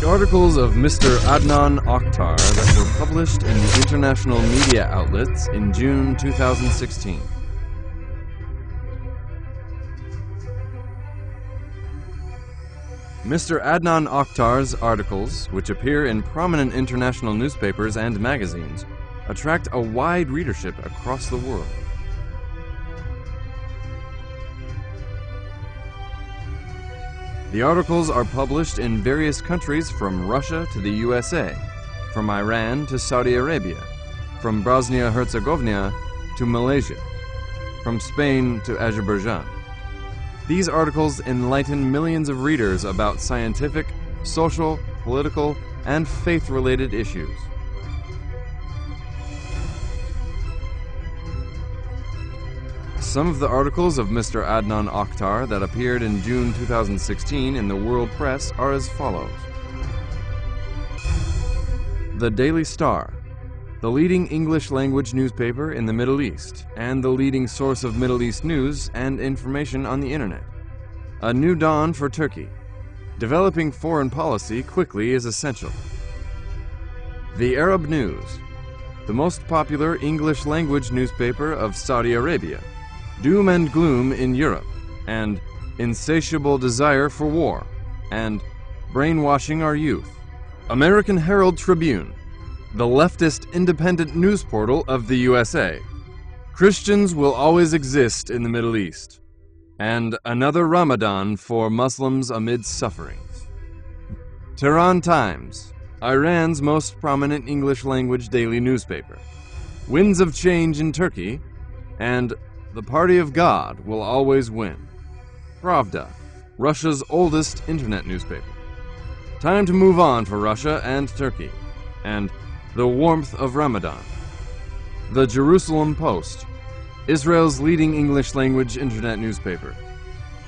The articles of Mr. Adnan Oktar that were published in the international media outlets in June 2016. Mr. Adnan Oktar's articles, which appear in prominent international newspapers and magazines, attract a wide readership across the world. The articles are published in various countries from Russia to the USA, from Iran to Saudi Arabia, from Bosnia-Herzegovina to Malaysia, from Spain to Azerbaijan. These articles enlighten millions of readers about scientific, social, political, and faith-related issues. Some of the articles of Mr. Adnan Oktar that appeared in June 2016 in the world press are as follows. The Daily Star, the leading English-language newspaper in the Middle East and the leading source of Middle East news and information on the Internet. A new dawn for Turkey. Developing foreign policy quickly is essential. The Arab News, the most popular English-language newspaper of Saudi Arabia. Doom and gloom in Europe, and insatiable desire for war, and brainwashing our youth. American Herald Tribune, the leftist independent news portal of the USA. Christians will always exist in the Middle East. And another Ramadan for Muslims amid sufferings. Tehran Times, Iran's most prominent English-language daily newspaper. Winds of change in Turkey, and the Party of God will always win. Pravda, Russia's oldest internet newspaper. Time to move on for Russia and Turkey, and the warmth of Ramadan. The Jerusalem Post, Israel's leading English-language internet newspaper.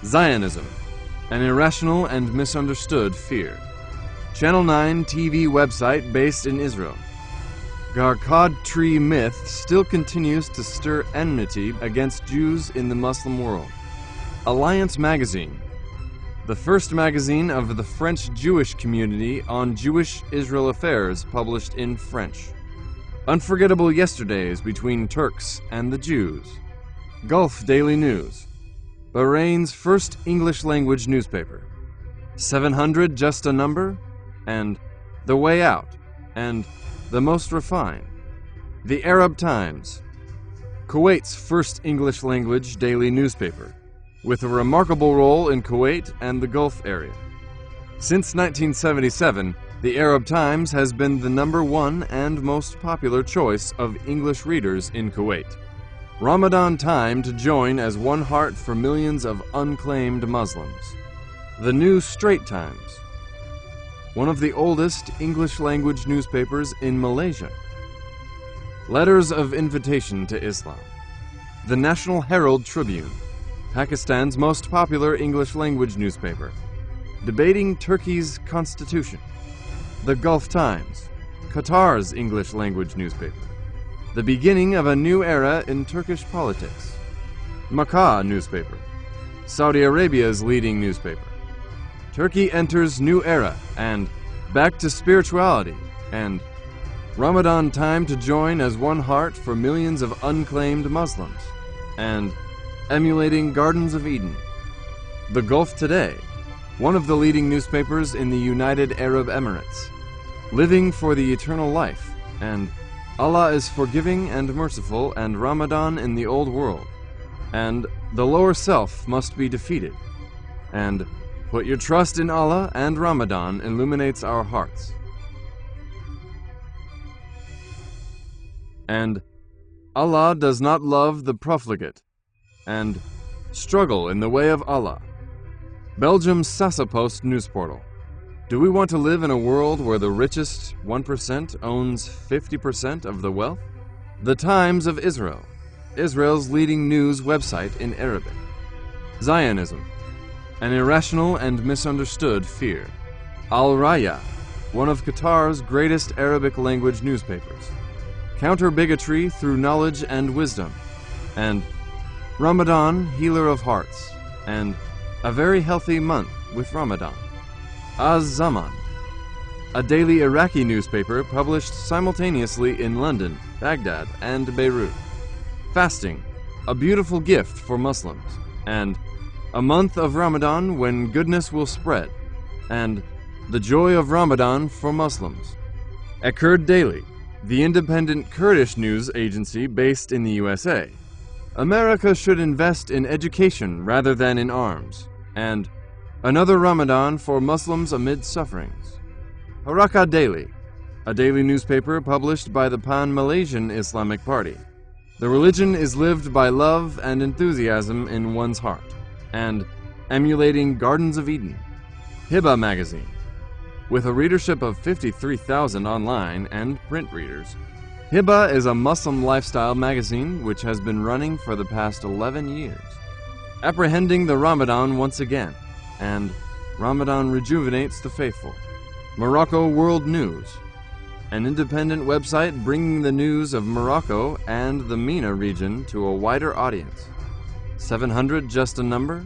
Zionism, an irrational and misunderstood fear. Channel 9 TV website based in Israel. Garkad tree myth still continues to stir enmity against Jews in the Muslim world. Alliance Magazine, the first magazine of the French Jewish community on Jewish-Israel affairs published in French. Unforgettable yesterdays between Turks and the Jews. Gulf Daily News, Bahrain's first English-language newspaper. 700 Just a Number, and The Way Out, and The Most Refined. The Arab Times, Kuwait's first English-language daily newspaper, with a remarkable role in Kuwait and the Gulf area. Since 1977, the Arab Times has been the #1 and most popular choice of English readers in Kuwait. Ramadan time to join as one heart for millions of unclaimed Muslims. The New Straits Times, one of the oldest English-language newspapers in Malaysia. Letters of Invitation to Islam. The National Herald Tribune, Pakistan's most popular English-language newspaper, debating Turkey's constitution. The Gulf Times, Qatar's English-language newspaper. The beginning of a new era in Turkish politics. Makkah newspaper, Saudi Arabia's leading newspaper. Turkey enters new era, and back to spirituality, and Ramadan time to join as one heart for millions of unclaimed Muslims, and emulating Gardens of Eden. The Gulf Today, one of the leading newspapers in the United Arab Emirates. Living for the eternal life, and Allah is forgiving and merciful, and Ramadan in the old world, and the lower self must be defeated, and put your trust in Allah, and Ramadan illuminates our hearts. And Allah does not love the profligate, and struggle in the way of Allah. Belgium's Sassapost news portal. Do we want to live in a world where the richest 1% owns 50% of the wealth? The Times of Israel, Israel's leading news website in Arabic. Zionism, an irrational and misunderstood fear. Al-Raya, one of Qatar's greatest Arabic language newspapers. Counter bigotry through knowledge and wisdom. And Ramadan, healer of hearts. And a very healthy month with Ramadan. Az-Zaman, a daily Iraqi newspaper published simultaneously in London, Baghdad, and Beirut. Fasting, a beautiful gift for Muslims, and a month of Ramadan when goodness will spread, and the joy of Ramadan for Muslims. At Kurd Daily, the independent Kurdish news agency based in the USA, America should invest in education rather than in arms, and another Ramadan for Muslims amid sufferings. Haraka Daily, a daily newspaper published by the Pan-Malaysian Islamic Party. The religion is lived by love and enthusiasm in one's heart, and emulating Gardens of Eden. Hiba magazine. With a readership of 53,000 online and print readers, Hiba is a Muslim lifestyle magazine which has been running for the past 11 years. Apprehending the Ramadan once again, and Ramadan rejuvenates the faithful. Morocco World News, an independent website bringing the news of Morocco and the MENA region to a wider audience. 700 just a number?